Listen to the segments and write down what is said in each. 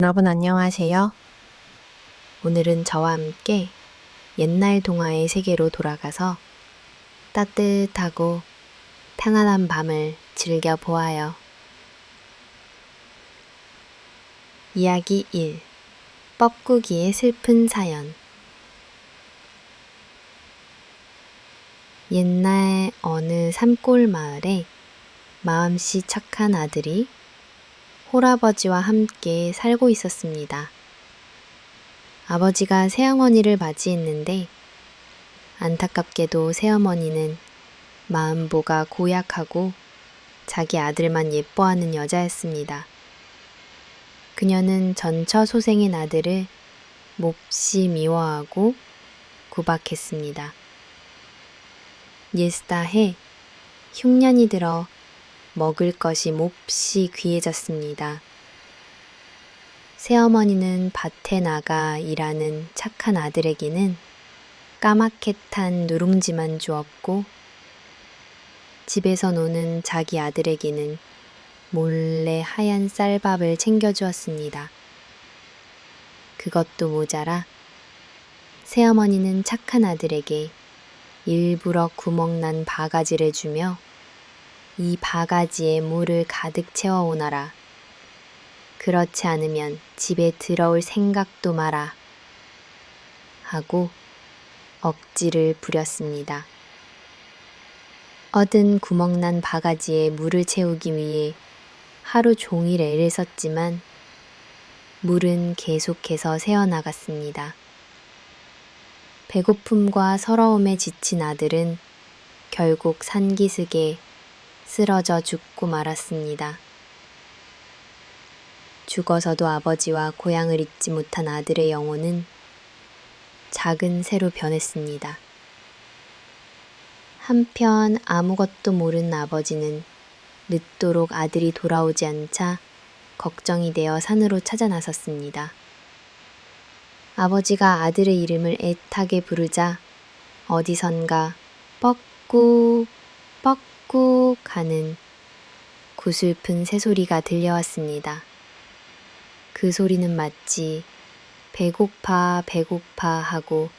여러분 안녕하세요. 오늘은 저와 함께 옛날 동화의 세계로 돌아가서 따뜻하고 편안한 밤을 즐겨보아요. 이야기 1. 뻐꾸기의 슬픈 사연. 옛날 어느 산골 마을에 마음씨 착한 아들이 홀아버지와 함께 살고 있었습니다. 아버지가 새어머니를 맞이했는데 안타깝게도 새어머니는 마음보가 고약하고 자기 아들만 예뻐하는 여자였습니다. 그녀는 전처소생인 아들을 몹시 미워하고 구박했습니다. 일사해 흉년이 들어 먹을 것이 몹시 귀해졌습니다. 새어머니는 밭에 나가 일하는 착한 아들에게는 까맣게 탄 누룽지만 주었고 집에서 노는 자기 아들에게는 몰래 하얀 쌀밥을 챙겨주었습니다. 그것도 모자라 새어머니는 착한 아들에게 일부러 구멍난 바가지를 주며 이 바가지에 물을 가득 채워오너라. 그렇지 않으면 집에 들어올 생각도 마라. 하고 억지를 부렸습니다. 얻은 구멍난 바가지에 물을 채우기 위해 하루 종일 애를 썼지만 물은 계속해서 새어나갔습니다. 배고픔과 서러움에 지친 아들은 결국 산기슭에 쓰러져 죽고 말았습니다. 죽어서도 아버지와 고향을 잊지 못한 아들의 영혼은 작은 새로 변했습니다. 한편 아무것도 모르는 아버지는 늦도록 아들이 돌아오지 않자 걱정이 되어 산으로 찾아 나섰습니다. 아버지가 아들의 이름을 애타게 부르자 어디선가 뻐꾹 뻐꾹 하는 구슬픈 새소리가 들려왔습니다. 그 소리는 마치 배고파 배고파 하고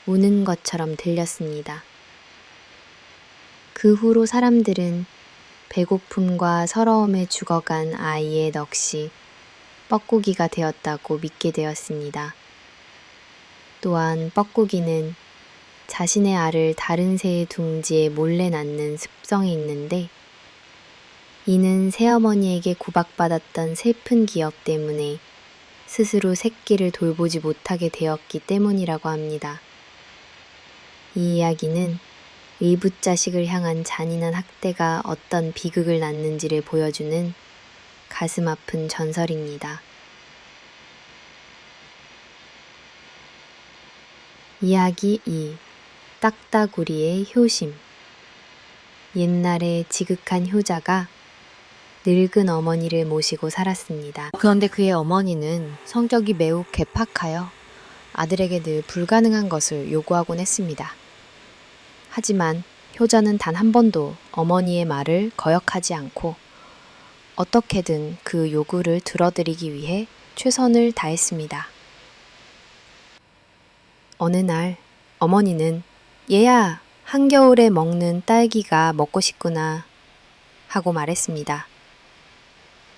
우는 것처럼 들렸습니다. 그 후로 사람들은 배고픔과 서러움에 죽어간 아이의 넋이 뻐꾸기가 되었다고 믿게 되었습니다. 또한 뻐꾸기는 자신의 알을 다른 새의 둥지에 몰래 낳는 습성이 있는데 이는 새어머니에게 구박받았던 슬픈 기억 때문에 스스로 새끼를 돌보지 못하게 되었기 때문이라고 합니다. 이 이야기는 의붓자식을 향한 잔인한 학대가 어떤 비극을 낳는지를 보여주는 가슴 아픈 전설입니다. 이야기 2. 딱따구리의 효심. 옛날에 지극한 효자가 늙은 어머니를 모시고 살았습니다. 그런데 그의 어머니는 성격이 매우 괴팍하여 아들에게 늘 불가능한 것을 요구하곤 했습니다. 하지만 효자는 단 한 번도 어머니의 말을 거역하지 않고 어떻게든 그 요구를 들어드리기 위해 최선을 다했습니다. 어느 날 어머니는 얘야, 한겨울에 먹는 딸기가 먹고 싶구나 하고 말했습니다.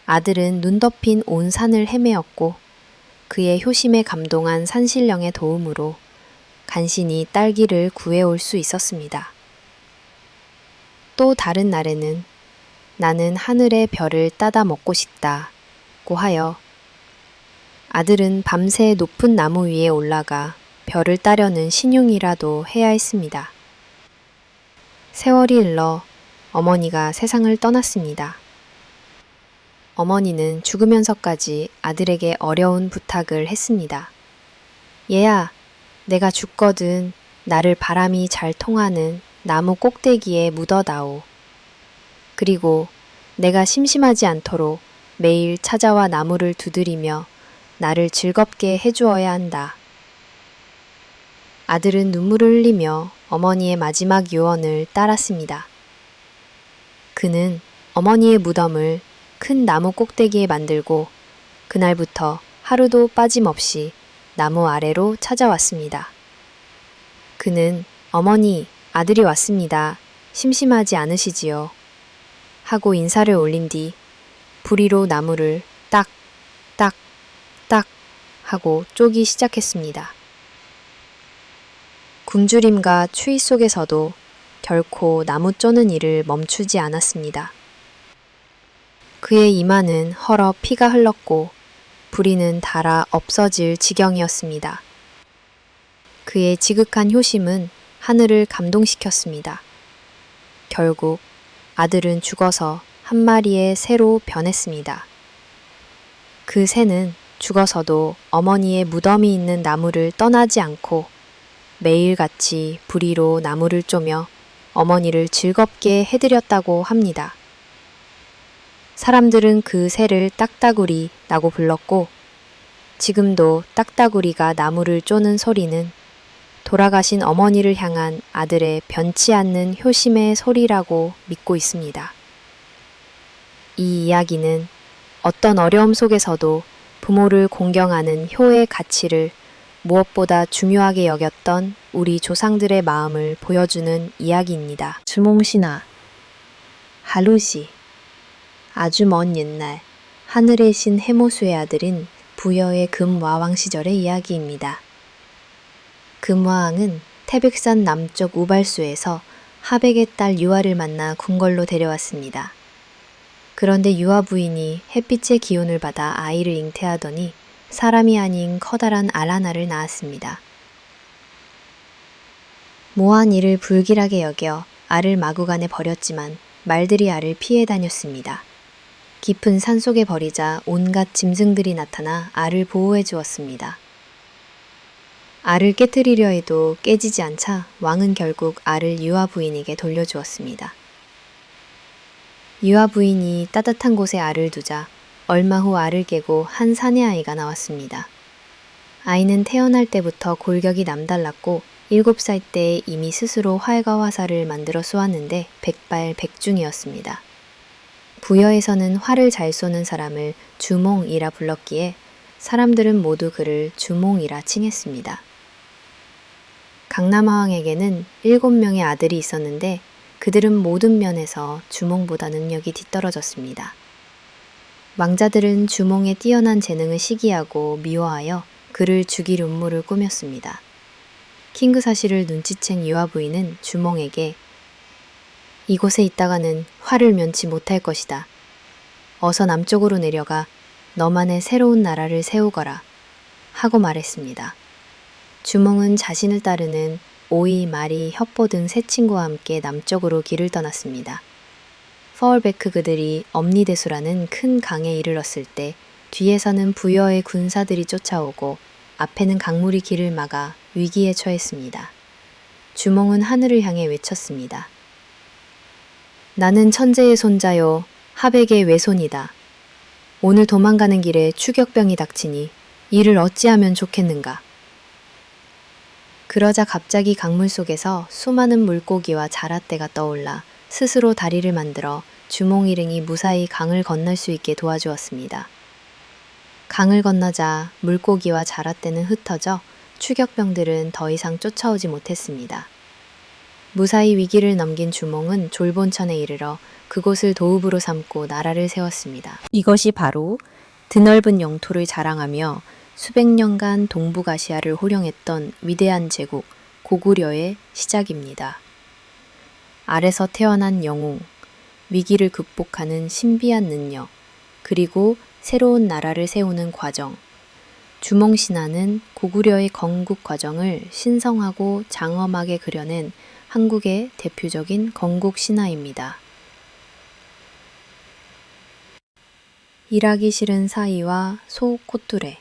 아들은 눈 덮인 온 산을 헤매었고 그의 효심에 감동한 산신령의 도움으로 간신히 딸기를 구해올 수 있었습니다. 또 다른 날에는 나는 하늘의 별을 따다 먹고 싶다고 하여 아들은 밤새 높은 나무 위에 올라가 별을 따려는 신용이라도 해야 했습니다. 세월이 흘러 어머니가 세상을 떠났습니다. 어머니는 죽으면서까지 아들에게 어려운 부탁을 했습니다. 얘야, 내가 죽거든 나를 바람이 잘 통하는 나무 꼭대기에 묻어다오. 그리고 내가 심심하지 않도록 매일 찾아와 나무를 두드리며 나를 즐겁게 해주어야 한다. 아들은 눈물을 흘리며 어머니의 마지막 유언을 따랐습니다. 그는 어머니의 무덤을 큰 나무 꼭대기에 만들고 그날부터 하루도 빠짐없이 나무 아래로 찾아왔습니다. 그는 어머니, 아들이 왔습니다. 심심하지 않으시지요? 하고 인사를 올린 뒤 부리로 나무를 딱, 딱, 딱 하고 쪼기 시작했습니다. 굶주림과 추위 속에서도 결코 나무 쪼는 일을 멈추지 않았습니다. 그의 이마는 헐어 피가 흘렀고 부리는 닳아 없어질 지경이었습니다. 그의 지극한 효심은 하늘을 감동시켰습니다. 결국 아들은 죽어서 한 마리의 새로 변했습니다. 그 새는 죽어서도 어머니의 무덤이 있는 나무를 떠나지 않고 매일같이 부리로 나무를 쪼며 어머니를 즐겁게 해드렸다고 합니다. 사람들은 그 새를 딱따구리라고 불렀고 지금도 딱따구리가 나무를 쪼는 소리는 돌아가신 어머니를 향한 아들의 변치 않는 효심의 소리라고 믿고 있습니다. 이 이야기는 어떤 어려움 속에서도 부모를 공경하는 효의 가치를 무엇보다 중요하게 여겼던 우리 조상들의 마음을 보여주는 이야기입니다. 주몽신화 하루시 아주 먼 옛날 하늘의 신 해모수의 아들인 부여의 금와왕 시절의 이야기입니다. 금와왕은 태백산 남쪽 우발수에서 하백의 딸 유아를 만나 궁궐로 데려왔습니다. 그런데 유아 부인이 햇빛의 기운을 받아 아이를 잉태하더니 사람이 아닌 커다란 알 하나를 낳았습니다. 모한 이를 불길하게 여겨 알을 마구간에 버렸지만 말들이 알을 피해 다녔습니다. 깊은 산속에 버리자 온갖 짐승들이 나타나 알을 보호해 주었습니다. 알을 깨트리려 해도 깨지지 않자 왕은 결국 알을 유아 부인에게 돌려주었습니다. 유아 부인이 따뜻한 곳에 알을 두자 얼마 후 알을 깨고 한 사내 아이가 나왔습니다. 아이는 태어날 때부터 골격이 남달랐고 7살 때 이미 스스로 활과 화살을 만들어 쏘았는데 백발백중이었습니다. 부여에서는 활을 잘 쏘는 사람을 주몽이라 불렀기에 사람들은 모두 그를 주몽이라 칭했습니다. 강남마왕에게는 7명의 아들이 있었는데 그들은 모든 면에서 주몽보다 능력이 뒤떨어졌습니다. 왕자들은 주몽의 뛰어난 재능을 시기하고 미워하여 그를 죽일 음모를 꾸몄습니다. 킹그사시를 눈치챈 유아 부인은 주몽에게 이곳에 있다가는 화를 면치 못할 것이다. 어서 남쪽으로 내려가 너만의 새로운 나라를 세우거라 하고 말했습니다. 주몽은 자신을 따르는 오이, 마리, 혁보 등 세 친구와 함께 남쪽으로 길을 떠났습니다. 퍼얼베크 그들이 엄니대수라는 큰 강에 이르렀을 때 뒤에서는 부여의 군사들이 쫓아오고 앞에는 강물이 길을 막아 위기에 처했습니다. 주몽은 하늘을 향해 외쳤습니다. 나는 천재의 손자요 하백의 외손이다. 오늘 도망가는 길에 추격병이 닥치니 이를 어찌하면 좋겠는가. 그러자 갑자기 강물 속에서 수많은 물고기와 자라떼가 떠올라 스스로 다리를 만들어 주몽 일행이 무사히 강을 건널 수 있게 도와주었습니다. 강을 건너자 물고기와 자라떼는 흩어져 추격병들은 더 이상 쫓아오지 못했습니다. 무사히 위기를 넘긴 주몽은 졸본천에 이르러 그곳을 도읍으로 삼고 나라를 세웠습니다. 이것이 바로 드넓은 영토를 자랑하며 수백 년간 동북아시아를 호령했던 위대한 제국 고구려의 시작입니다. 알에서 태어난 영웅, 위기를 극복하는 신비한 능력, 그리고 새로운 나라를 세우는 과정. 주몽신화는 고구려의 건국 과정을 신성하고 장엄하게 그려낸 한국의 대표적인 건국 신화입니다. 일하기 싫은 사이와 소 코뚜레.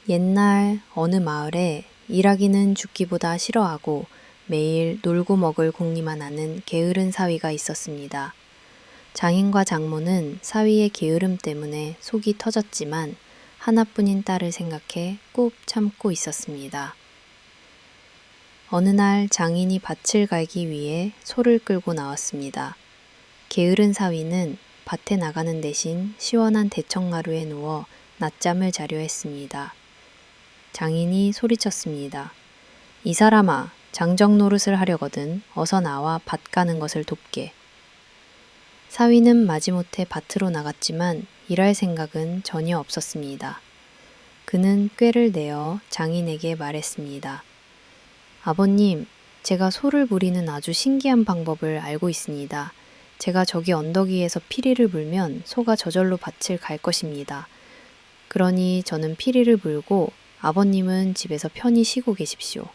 옛날 어느 마을에 일하기는 죽기보다 싫어하고 매일 놀고 먹을 궁리만 하는 게으른 사위가 있었습니다. 장인과 장모는 사위의 게으름 때문에 속이 터졌지만 하나뿐인 딸을 생각해 꾹 참고 있었습니다. 어느 날 장인이 밭을 갈기 위해 소를 끌고 나왔습니다. 게으른 사위는 밭에 나가는 대신 시원한 대청마루에 누워 낮잠을 자려 했습니다. 장인이 소리쳤습니다. 이 사람아, 장정 노릇을 하려거든 어서 나와 밭 가는 것을 돕게. 사위는 마지못해 밭으로 나갔지만 일할 생각은 전혀 없었습니다. 그는 꾀를 내어 장인에게 말했습니다. 아버님, 제가 소를 부리는 아주 신기한 방법을 알고 있습니다. 제가 저기 언덕 위에서 피리를 불면 소가 저절로 밭을 갈 것입니다. 그러니 저는 피리를 불고 아버님은 집에서 편히 쉬고 계십시오.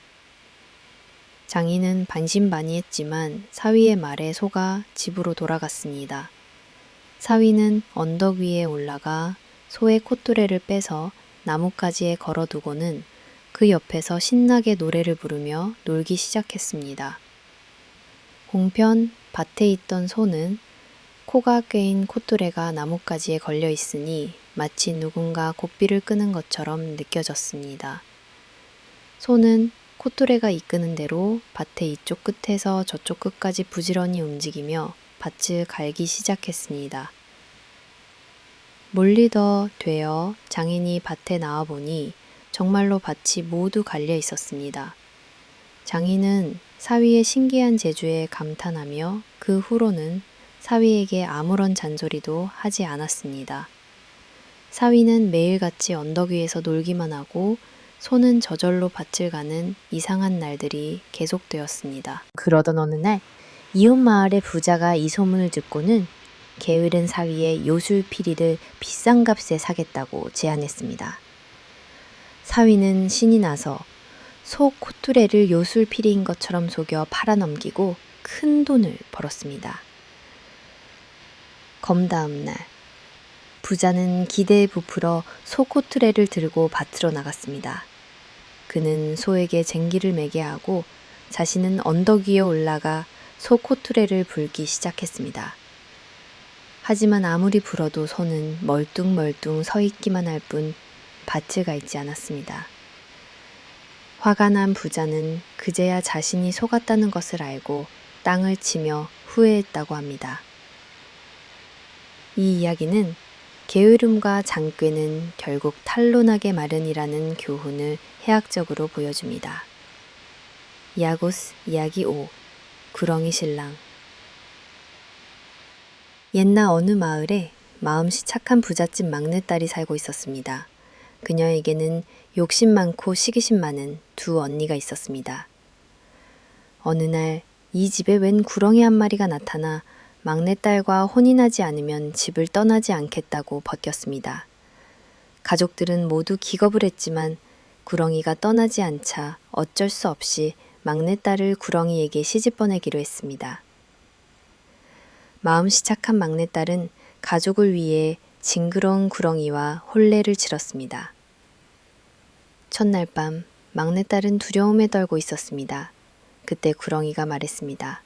장인은 반신반의했지만 사위의 말에 속아 집으로 돌아갔습니다. 사위는 언덕 위에 올라가 소의 콧뚜레를 빼서 나뭇가지에 걸어두고는 그 옆에서 신나게 노래를 부르며 놀기 시작했습니다. 공편 밭에 있던 소는 코가 꿰인 콧뚜레가 나뭇가지에 걸려 있으니 마치 누군가 고삐를 끄는 것처럼 느껴졌습니다. 소는 콧뚜레가 이끄는 대로 밭의 이쪽 끝에서 저쪽 끝까지 부지런히 움직이며 밭을 갈기 시작했습니다. 몰리 더 되어 장인이 밭에 나와보니 정말로 밭이 모두 갈려 있었습니다. 장인은 사위의 신기한 재주에 감탄하며 그 후로는 사위에게 아무런 잔소리도 하지 않았습니다. 사위는 매일같이 언덕 위에서 놀기만 하고 소는 저절로 밭을 가는 이상한 날들이 계속되었습니다. 그러던 어느 날 이웃 마을의 부자가 이 소문을 듣고는 게으른 사위의 요술피리를 비싼 값에 사겠다고 제안했습니다. 사위는 신이 나서 소 콧뚜레를 요술피리인 것처럼 속여 팔아넘기고 큰 돈을 벌었습니다. 검다음 날 부자는 기대에 부풀어 소 콧뚜레를 들고 밭으로 나갔습니다. 그는 소에게 쟁기를 매게 하고 자신은 언덕 위에 올라가 소 콧뚜레를 불기 시작했습니다. 하지만 아무리 불어도 소는 멀뚱멀뚱 서 있기만 할 뿐 밭을 갈지 않았습니다. 화가 난 부자는 그제야 자신이 속았다는 것을 알고 땅을 치며 후회했다고 합니다. 이 이야기는 게으름과 장꾀는 결국 탄론하게 마련이라는 교훈을 해학적으로 보여줍니다. 야고스 이야기 5 구렁이 신랑. 옛날 어느 마을에 마음씨 착한 부잣집 막내딸이 살고 있었습니다. 그녀에게는 욕심 많고 시기심 많은 두 언니가 있었습니다. 어느 날 이 집에 웬 구렁이 한 마리가 나타나 막내딸과 혼이 나지 않으면 집을 떠나지 않겠다고 버텼습니다. 가족들은 모두 기겁을 했지만 구렁이가 떠나지 않자 어쩔 수 없이 막내딸을 구렁이에게 시집 보내기로 했습니다. 마음씨 착한 막내딸은 가족을 위해 징그러운 구렁이와 혼례를 치렀습니다. 첫날 밤 막내딸은 두려움에 떨고 있었습니다. 그때 구렁이가 말했습니다.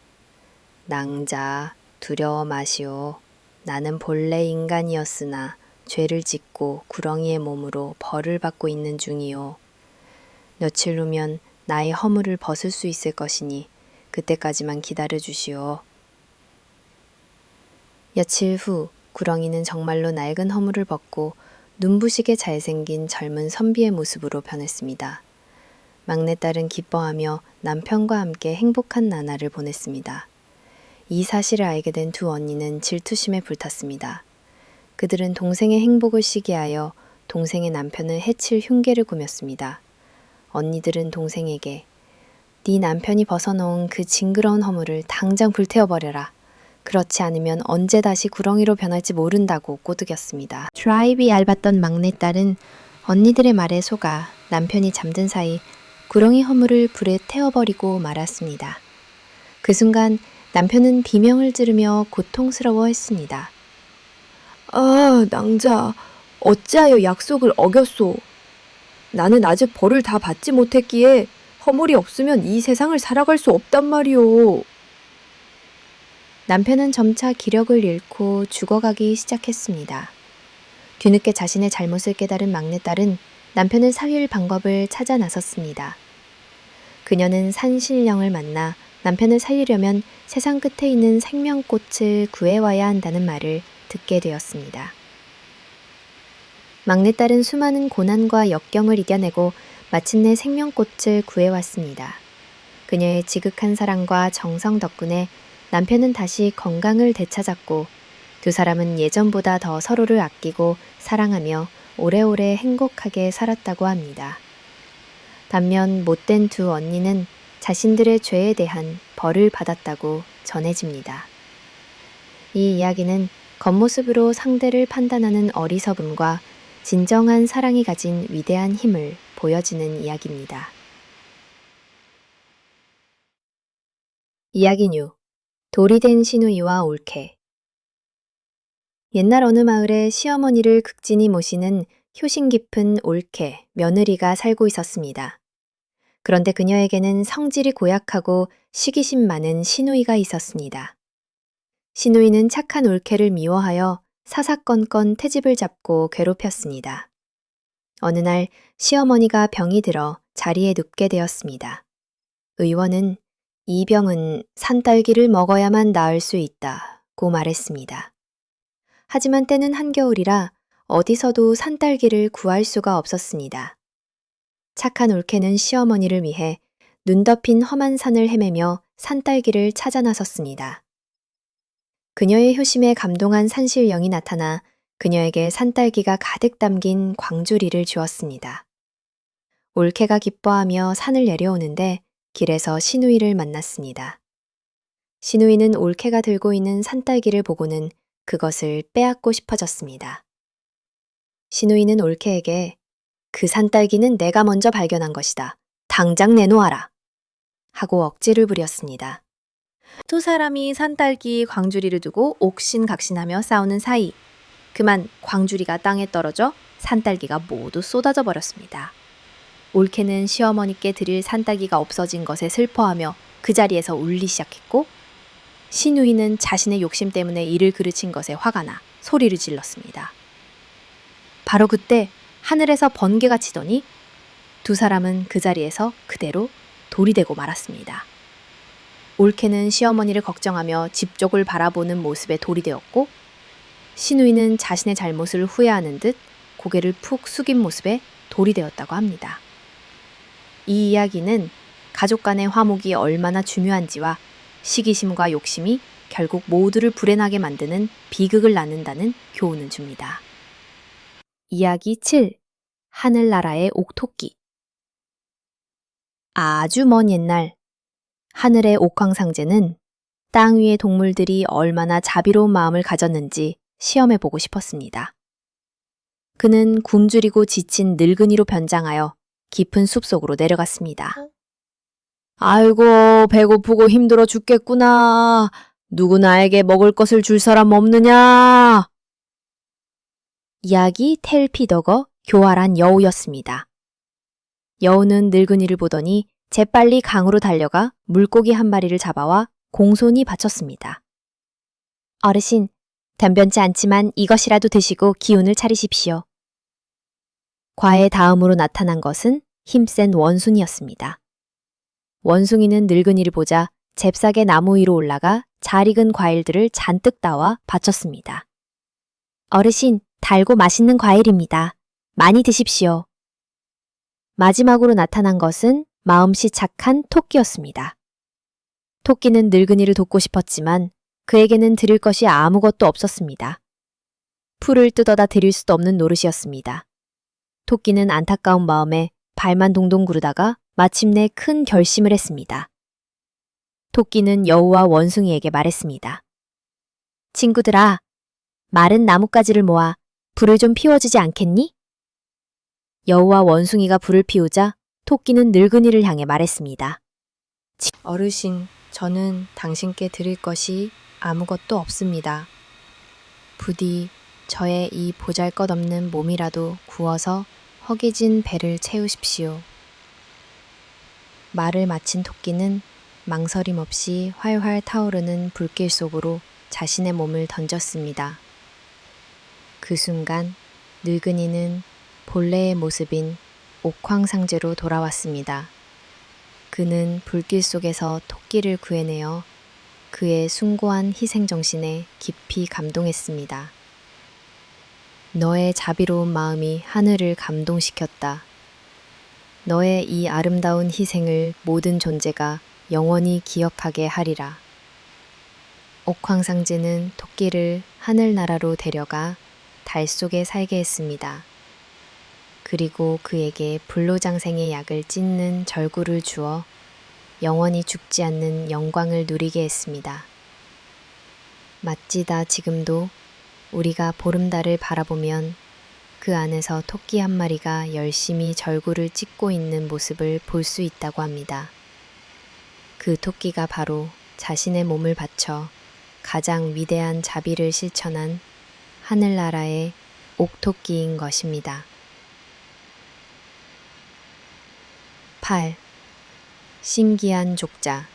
낭자, 두려워 마시오. 나는 본래 인간이었으나 죄를 짓고 구렁이의 몸으로 벌을 받고 있는 중이오. 며칠 후면 나의 허물을 벗을 수 있을 것이니 그때까지만 기다려 주시오. 며칠 후 구렁이는 정말로 낡은 허물을 벗고 눈부시게 잘생긴 젊은 선비의 모습으로 변했습니다. 막내딸은 기뻐하며 남편과 함께 행복한 나날을 보냈습니다. 이 사실을 알게 된 두 언니는 질투심에 불탔습니다. 그들은 동생의 행복을 시기하여 동생의 남편을 해칠 흉계를 꾸몄습니다. 언니들은 동생에게 네 남편이 벗어놓은 그 징그러운 허물을 당장 불태워버려라. 그렇지 않으면 언제 다시 구렁이로 변할지 모른다고 꼬드겼습니다. 드라이브에 얇았던 막내딸은 언니들의 말에 속아 남편이 잠든 사이 구렁이 허물을 불에 태워버리고 말았습니다. 그 순간 남편은 비명을 지르며 고통스러워했습니다. 아, 낭자, 어찌하여 약속을 어겼소? 나는 아직 벌을 다 받지 못했기에 허물이 없으면 이 세상을 살아갈 수 없단 말이오. 남편은 점차 기력을 잃고 죽어가기 시작했습니다. 뒤늦게 자신의 잘못을 깨달은 막내딸은 남편을 살릴 방법을 찾아 나섰습니다. 그녀는 산신령을 만나 남편을 살리려면 세상 끝에 있는 생명꽃을 구해와야 한다는 말을 듣게 되었습니다. 막내딸은 수많은 고난과 역경을 이겨내고 마침내 생명꽃을 구해왔습니다. 그녀의 지극한 사랑과 정성 덕분에 남편은 다시 건강을 되찾았고 두 사람은 예전보다 더 서로를 아끼고 사랑하며 오래오래 행복하게 살았다고 합니다. 반면 못된 두 언니는 자신들의 죄에 대한 벌을 받았다고 전해집니다. 이 이야기는 겉모습으로 상대를 판단하는 어리석음과 진정한 사랑이 가진 위대한 힘을 보여주는 이야기입니다. 이야기 6. 돌이 된 시누이와 올케. 옛날 어느 마을에 시어머니를 극진히 모시는 효심 깊은 올케, 며느리가 살고 있었습니다. 그런데 그녀에게는 성질이 고약하고 시기심 많은 시누이가 있었습니다. 시누이는 착한 올케를 미워하여 사사건건 태집을 잡고 괴롭혔습니다. 어느 날 시어머니가 병이 들어 자리에 눕게 되었습니다. 의원은 이 병은 산딸기를 먹어야만 나을 수 있다고 말했습니다. 하지만 때는 한겨울이라 어디서도 산딸기를 구할 수가 없었습니다. 착한 올케는 시어머니를 위해 눈 덮인 험한 산을 헤매며 산딸기를 찾아 나섰습니다. 그녀의 효심에 감동한 산신령이 나타나 그녀에게 산딸기가 가득 담긴 광주리를 주었습니다. 올케가 기뻐하며 산을 내려오는데 길에서 시누이를 만났습니다. 시누이는 올케가 들고 있는 산딸기를 보고는 그것을 빼앗고 싶어졌습니다. 시누이는 올케에게 그 산딸기는 내가 먼저 발견한 것이다. 당장 내놓아라. 하고 억지를 부렸습니다. 두 사람이 산딸기 광주리를 두고 옥신각신하며 싸우는 사이 그만 광주리가 땅에 떨어져 산딸기가 모두 쏟아져 버렸습니다. 올케는 시어머니께 드릴 산딸기가 없어진 것에 슬퍼하며 그 자리에서 울기 시작했고 시누이는 자신의 욕심 때문에 이를 그르친 것에 화가 나 소리를 질렀습니다. 바로 그때 하늘에서 번개가 치더니 두 사람은 그 자리에서 그대로 돌이 되고 말았습니다. 올케는 시어머니를 걱정하며 집 쪽을 바라보는 모습에 돌이 되었고 시누이는 자신의 잘못을 후회하는 듯 고개를 푹 숙인 모습에 돌이 되었다고 합니다. 이 이야기는 가족 간의 화목이 얼마나 중요한지와 시기심과 욕심이 결국 모두를 불행하게 만드는 비극을 낳는다는 교훈을 줍니다. 이야기 7. 하늘나라의 옥토끼. 아주 먼 옛날 하늘의 옥황상제는 땅 위의 동물들이 얼마나 자비로운 마음을 가졌는지 시험해보고 싶었습니다. 그는 굶주리고 지친 늙은이로 변장하여 깊은 숲속으로 내려갔습니다. 아이고, 배고프고 힘들어 죽겠구나. 누구 나에게 먹을 것을 줄 사람 없느냐? 이야기 텔피더거 교활한 여우였습니다. 여우는 늙은이를 보더니 재빨리 강으로 달려가 물고기 한 마리를 잡아와 공손히 바쳤습니다. 어르신, 변변치 않지만 이것이라도 드시고 기운을 차리십시오. 과의 다음으로 나타난 것은 힘센 원숭이였습니다. 원숭이는 늙은이를 보자 잽싸게 나무 위로 올라가 잘 익은 과일들을 잔뜩 따와 바쳤습니다. 어르신, 달고 맛있는 과일입니다. 많이 드십시오. 마지막으로 나타난 것은 마음씨 착한 토끼였습니다. 토끼는 늙은이를 돕고 싶었지만 그에게는 드릴 것이 아무것도 없었습니다. 풀을 뜯어다 드릴 수도 없는 노릇이었습니다. 토끼는 안타까운 마음에 발만 동동 구르다가 마침내 큰 결심을 했습니다. 토끼는 여우와 원숭이에게 말했습니다. 친구들아, 마른 나뭇가지를 모아 불을 좀 피워주지 않겠니? 여우와 원숭이가 불을 피우자 토끼는 늙은이를 향해 말했습니다. 어르신, 저는 당신께 드릴 것이 아무것도 없습니다. 부디 저의 이 보잘것없는 몸이라도 구워서 허기진 배를 채우십시오. 말을 마친 토끼는 망설임 없이 활활 타오르는 불길 속으로 자신의 몸을 던졌습니다. 그 순간 늙은이는 본래의 모습인 옥황상제로 돌아왔습니다. 그는 불길 속에서 토끼를 구해내어 그의 숭고한 희생정신에 깊이 감동했습니다. 너의 자비로운 마음이 하늘을 감동시켰다. 너의 이 아름다운 희생을 모든 존재가 영원히 기억하게 하리라. 옥황상제는 토끼를 하늘나라로 데려가 달 속에 살게 했습니다. 그리고 그에게 불로장생의 약을 찢는 절구를 주어 영원히 죽지 않는 영광을 누리게 했습니다. 마찌다 지금도 우리가 보름달을 바라보면 그 안에서 토끼 한 마리가 열심히 절구를 찢고 있는 모습을 볼 수 있다고 합니다. 그 토끼가 바로 자신의 몸을 바쳐 가장 위대한 자비를 실천한 하늘나라의 옥토끼인 것입니다. 8. 신기한 족자.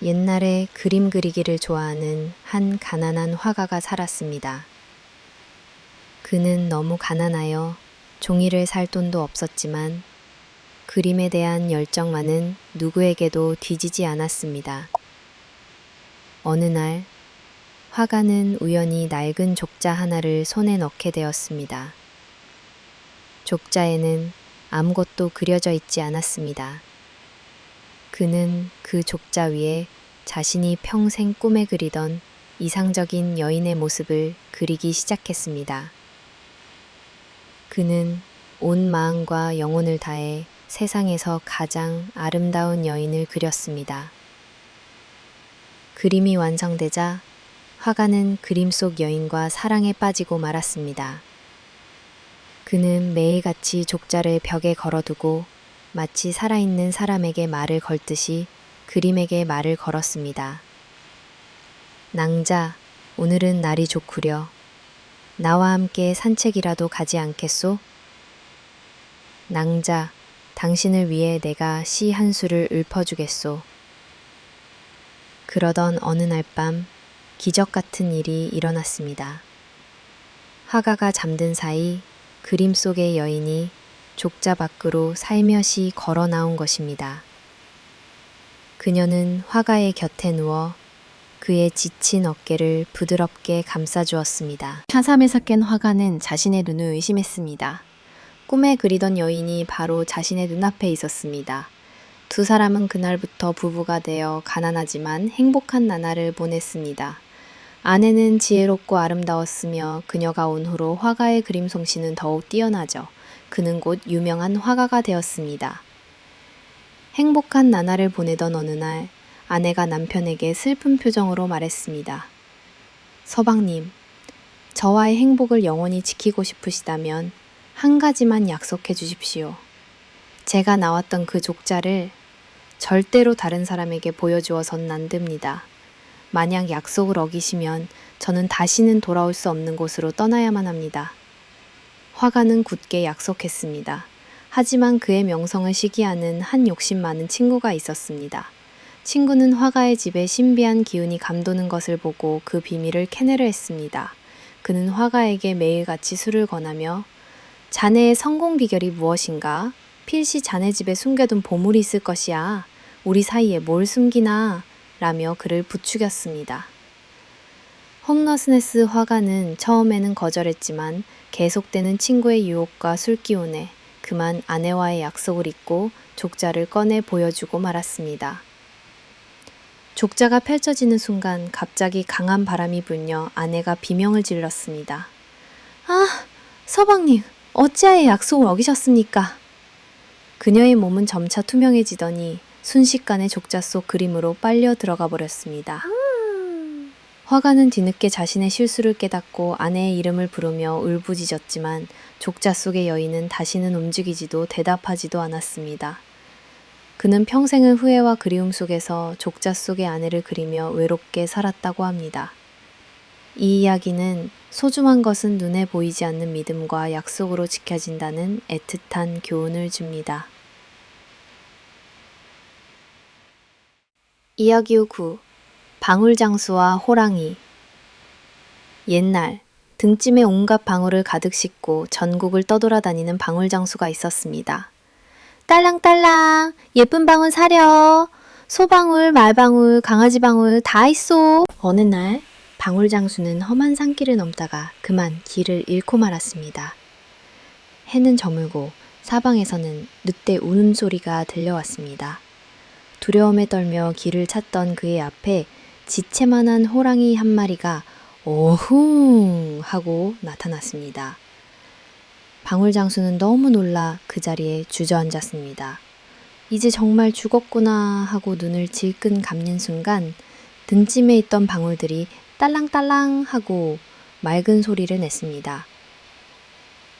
옛날에 그림 그리기를 좋아하는 한 가난한 화가가 살았습니다. 그는 너무 가난하여 종이를 살 돈도 없었지만 그림에 대한 열정만은 누구에게도 뒤지지 않았습니다. 어느 날 화가는 우연히 낡은 족자 하나를 손에 넣게 되었습니다. 족자에는 아무것도 그려져 있지 않았습니다. 그는 그 족자 위에 자신이 평생 꿈에 그리던 이상적인 여인의 모습을 그리기 시작했습니다. 그는 온 마음과 영혼을 다해 세상에서 가장 아름다운 여인을 그렸습니다. 그림이 완성되자 화가는 그림 속 여인과 사랑에 빠지고 말았습니다. 그는 매일같이 족자를 벽에 걸어두고 마치 살아있는 사람에게 말을 걸듯이 그림에게 말을 걸었습니다. 낭자, 오늘은 날이 좋구려. 나와 함께 산책이라도 가지 않겠소? 낭자, 당신을 위해 내가 시 한 수를 읊어주겠소. 그러던 어느 날 밤 기적 같은 일이 일어났습니다. 화가가 잠든 사이 그림 속의 여인이 족자 밖으로 살며시 걸어 나온 것입니다. 그녀는 화가의 곁에 누워 그의 지친 어깨를 부드럽게 감싸주었습니다. 차삼에서 깬 화가는 자신의 눈을 의심했습니다. 꿈에 그리던 여인이 바로 자신의 눈앞에 있었습니다. 두 사람은 그날부터 부부가 되어 가난하지만 행복한 나날을 보냈습니다. 아내는 지혜롭고 아름다웠으며 그녀가 온 후로 화가의 그림 솜씨는 더욱 뛰어나죠. 그는 곧 유명한 화가가 되었습니다. 행복한 나날을 보내던 어느 날 아내가 남편에게 슬픈 표정으로 말했습니다. 서방님, 저와의 행복을 영원히 지키고 싶으시다면 한 가지만 약속해 주십시오. 제가 나왔던 그 족자를 절대로 다른 사람에게 보여주어서는 안 됩니다. 만약 약속을 어기시면 저는 다시는 돌아올 수 없는 곳으로 떠나야만 합니다. 화가는 굳게 약속했습니다. 하지만 그의 명성을 시기하는 한 욕심 많은 친구가 있었습니다. 친구는 화가의 집에 신비한 기운이 감도는 것을 보고 그 비밀을 캐내려 했습니다. 그는 화가에게 매일같이 술을 권하며 자네의 성공 비결이 무엇인가? 필시 자네 집에 숨겨둔 보물이 있을 것이야. 우리 사이에 뭘 숨기나? 라며 그를 부추겼습니다. 홈러스네스 화가는 처음에는 거절했지만 계속되는 친구의 유혹과 술기운에 그만 아내와의 약속을 잊고 족자를 꺼내 보여주고 말았습니다. 족자가 펼쳐지는 순간 갑자기 강한 바람이 불며 아내가 비명을 질렀습니다. 아, 서방님, 어찌하여 약속을 어기셨습니까? 그녀의 몸은 점차 투명해지더니 순식간에 족자 속 그림으로 빨려 들어가 버렸습니다. 화가는 뒤늦게 자신의 실수를 깨닫고 아내의 이름을 부르며 울부짖었지만 족자 속의 여인은 다시는 움직이지도 대답하지도 않았습니다. 그는 평생을 후회와 그리움 속에서 족자 속의 아내를 그리며 외롭게 살았다고 합니다. 이 이야기는 소중한 것은 눈에 보이지 않는 믿음과 약속으로 지켜진다는 애틋한 교훈을 줍니다. 이야기 9. 방울장수와 호랑이. 옛날 등짐에 온갖 방울을 가득 싣고 전국을 떠돌아다니는 방울장수가 있었습니다. 딸랑딸랑 예쁜 방울 사려. 소방울, 말방울, 강아지 방울 다 있어. 어느 날 방울장수는 험한 산길을 넘다가 그만 길을 잃고 말았습니다. 해는 저물고 사방에서는 늑대 울음소리가 들려왔습니다. 두려움에 떨며 길을 찾던 그의 앞에 지체만한 호랑이 한 마리가 어흥 하고 나타났습니다. 방울장수는 너무 놀라 그 자리에 주저앉았습니다. 이제 정말 죽었구나 하고 눈을 질끈 감는 순간 등짐에 있던 방울들이 딸랑딸랑 하고 맑은 소리를 냈습니다.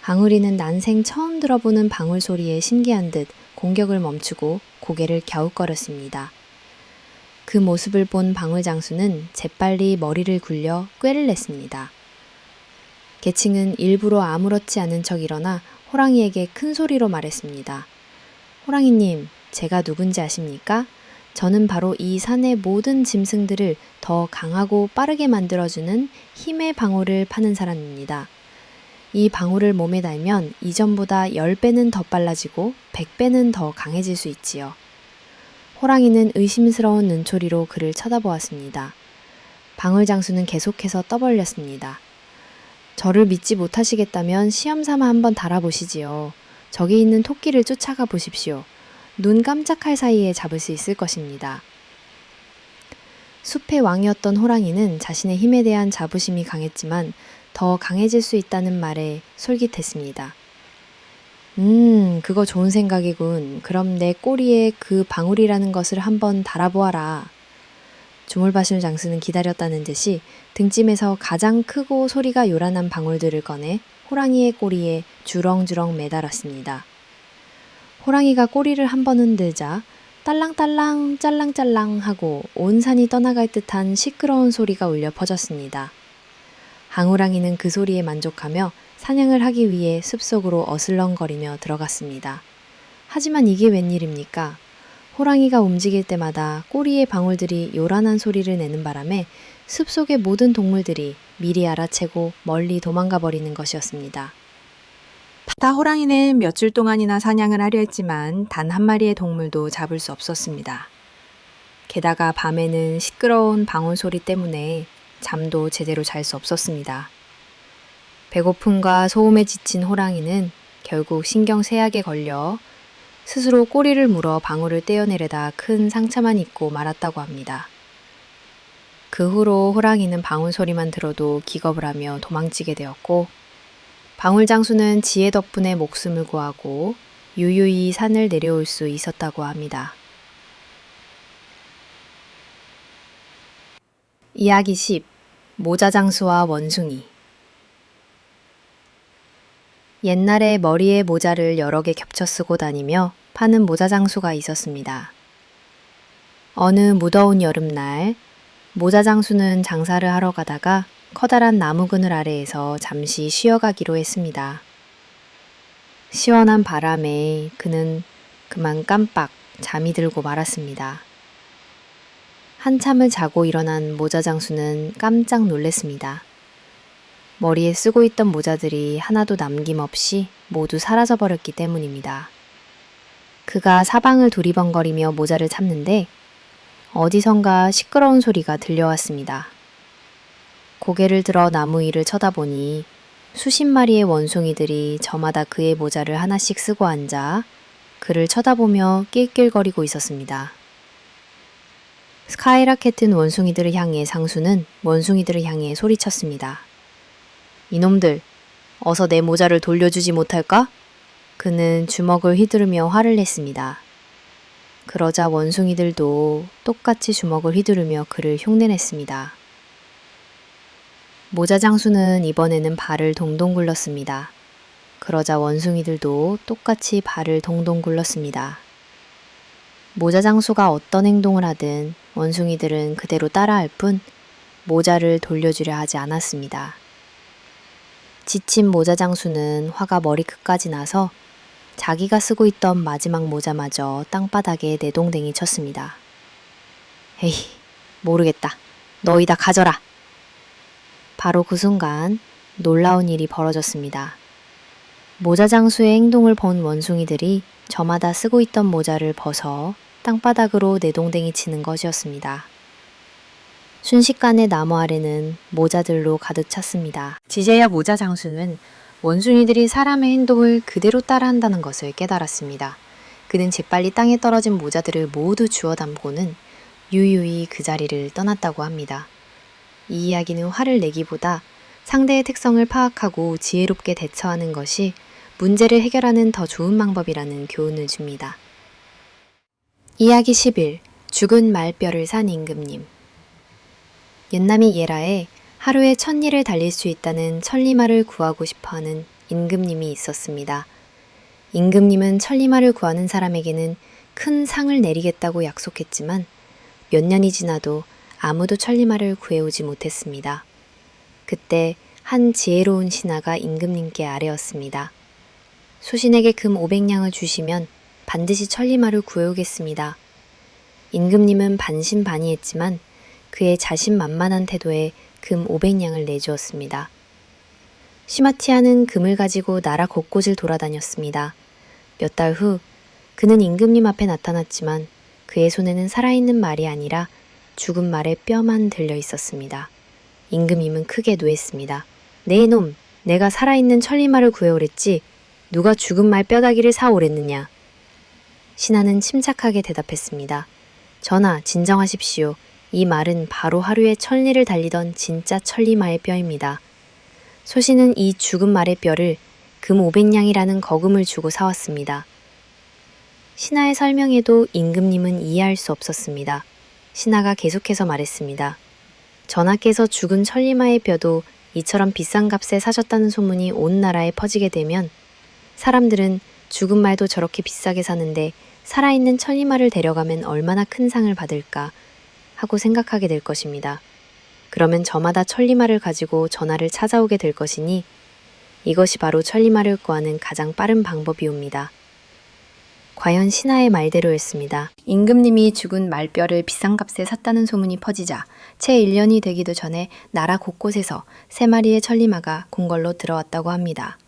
방울이는 난생 처음 들어보는 방울 소리에 신기한 듯 공격을 멈추고 고개를 갸웃거렸습니다. 그 모습을 본 방울장수는 재빨리 머리를 굴려 꾀를 냈습니다. 개칭은 일부러 아무렇지 않은 척 일어나 호랑이에게 큰 소리로 말했습니다. 호랑이님, 제가 누군지 아십니까? 저는 바로 이 산의 모든 짐승들을 더 강하고 빠르게 만들어주는 힘의 방울을 파는 사람입니다. 이 방울을 몸에 달면 이전보다 10배는 더 빨라지고 100배는 더 강해질 수 있지요. 호랑이는 의심스러운 눈초리로 그를 쳐다보았습니다. 방울장수는 계속해서 떠벌렸습니다. 저를 믿지 못하시겠다면 시험삼아 한번 달아보시지요. 저기 있는 토끼를 쫓아가 보십시오. 눈 깜짝할 사이에 잡을 수 있을 것입니다. 숲의 왕이었던 호랑이는 자신의 힘에 대한 자부심이 강했지만 더 강해질 수 있다는 말에 솔깃했습니다. 그거 좋은 생각이군. 그럼 내 꼬리에 그 방울이라는 것을 한번 달아보아라. 주물바술 장수는 기다렸다는 듯이 등짐에서 가장 크고 소리가 요란한 방울들을 꺼내 호랑이의 꼬리에 주렁주렁 매달았습니다. 호랑이가 꼬리를 한번 흔들자 딸랑딸랑 짤랑짤랑 하고 온 산이 떠나갈 듯한 시끄러운 소리가 울려 퍼졌습니다. 항우랑이는 그 소리에 만족하며 사냥을 하기 위해 숲속으로 어슬렁거리며 들어갔습니다. 하지만 이게 웬일입니까? 호랑이가 움직일 때마다 꼬리의 방울들이 요란한 소리를 내는 바람에 숲속의 모든 동물들이 미리 알아채고 멀리 도망가 버리는 것이었습니다. 바다 호랑이는 며칠 동안이나 사냥을 하려 했지만 단 한 마리의 동물도 잡을 수 없었습니다. 게다가 밤에는 시끄러운 방울 소리 때문에 잠도 제대로 잘 수 없었습니다. 배고픔과 소음에 지친 호랑이는 결국 신경쇠약에 걸려 스스로 꼬리를 물어 방울을 떼어내려다 큰 상처만 입고 말았다고 합니다. 그 후로 호랑이는 방울 소리만 들어도 기겁을 하며 도망치게 되었고 방울장수는 지혜 덕분에 목숨을 구하고 유유히 산을 내려올 수 있었다고 합니다. 이야기 10. 모자장수와 원숭이. 옛날에 머리에 모자를 여러 개 겹쳐 쓰고 다니며 파는 모자장수가 있었습니다. 어느 무더운 여름날 모자장수는 장사를 하러 가다가 커다란 나무 그늘 아래에서 잠시 쉬어가기로 했습니다. 시원한 바람에 그는 그만 깜빡 잠이 들고 말았습니다. 한참을 자고 일어난 모자장수는 깜짝 놀랐습니다. 머리에 쓰고 있던 모자들이 하나도 남김없이 모두 사라져버렸기 때문입니다. 그가 사방을 두리번거리며 모자를 찾는데 어디선가 시끄러운 소리가 들려왔습니다. 고개를 들어 나무 위를 쳐다보니 수십 마리의 원숭이들이 저마다 그의 모자를 하나씩 쓰고 앉아 그를 쳐다보며 낄낄거리고 있었습니다. 스카이라켓은 원숭이들을 향해 상수는 원숭이들을 향해 소리쳤습니다. 이놈들, 어서 내 모자를 돌려주지 못할까? 그는 주먹을 휘두르며 화를 냈습니다. 그러자 원숭이들도 똑같이 주먹을 휘두르며 그를 흉내냈습니다. 모자장수는 이번에는 발을 동동 굴렀습니다. 그러자 원숭이들도 똑같이 발을 동동 굴렀습니다. 모자장수가 어떤 행동을 하든 원숭이들은 그대로 따라할 뿐 모자를 돌려주려 하지 않았습니다. 지친 모자장수는 화가 머리끝까지 나서 자기가 쓰고 있던 마지막 모자마저 땅바닥에 내동댕이 쳤습니다. 에이, 모르겠다. 너희 다 가져라. 바로 그 순간 놀라운 일이 벌어졌습니다. 모자장수의 행동을 본 원숭이들이 저마다 쓰고 있던 모자를 벗어 땅바닥으로 내동댕이 치는 것이었습니다. 순식간에 나무 아래는 모자들로 가득 찼습니다. 지제야 모자 장수는 원숭이들이 사람의 행동을 그대로 따라한다는 것을 깨달았습니다. 그는 재빨리 땅에 떨어진 모자들을 모두 주워 담고는 유유히 그 자리를 떠났다고 합니다. 이 이야기는 화를 내기보다 상대의 특성을 파악하고 지혜롭게 대처하는 것이 문제를 해결하는 더 좋은 방법이라는 교훈을 줍니다. 이야기 11. 죽은 말뼈를 산 임금님. 옛남이 예라에 하루에 1000리를 달릴 수 있다는 천리마를 구하고 싶어하는 임금님이 있었습니다. 임금님은 천리마를 구하는 사람에게는 큰 상을 내리겠다고 약속했지만 몇 년이 지나도 아무도 천리마를 구해오지 못했습니다. 그때 한 지혜로운 신하가 임금님께 아뢰었습니다. 소신에게 금 500냥을 주시면 반드시 천리마를 구해오겠습니다. 임금님은 반신반의했지만 그의 자신만만한 태도에 금 500냥을 내주었습니다. 시마티아는 금을 가지고 나라 곳곳을 돌아다녔습니다. 몇 달 후 그는 임금님 앞에 나타났지만 그의 손에는 살아있는 말이 아니라 죽은 말의 뼈만 들려 있었습니다. 임금님은 크게 노했습니다. 네 놈, 내가 살아있는 천리마를 구해오랬지 누가 죽은 말 뼈다귀를 사오랬느냐. 신하는 침착하게 대답했습니다. 전하, 진정하십시오. 이 말은 바로 하루에 1000리를 달리던 진짜 천리마의 뼈입니다. 소신은 이 죽은 말의 뼈를 금 500냥이라는 거금을 주고 사왔습니다. 신하의 설명에도 임금님은 이해할 수 없었습니다. 신하가 계속해서 말했습니다. 전하께서 죽은 천리마의 뼈도 이처럼 비싼 값에 사셨다는 소문이 온 나라에 퍼지게 되면 사람들은 죽은 말도 저렇게 비싸게 사는데 살아있는 천리마를 데려가면 얼마나 큰 상을 받을까 하고 생각하게 될 것입니다. 그러면 저마다 천리마를 가지고 전하를 찾아오게 될 것이니 이것이 바로 천리마를 구하는 가장 빠른 방법이옵니다. 과연 신하의 말대로였습니다. 임금님이 죽은 말뼈를 비싼 값에 샀다는 소문이 퍼지자 채 1년이 되기도 전에 나라 곳곳에서 3마리의 천리마가 궁궐로 들어왔다고 합니다.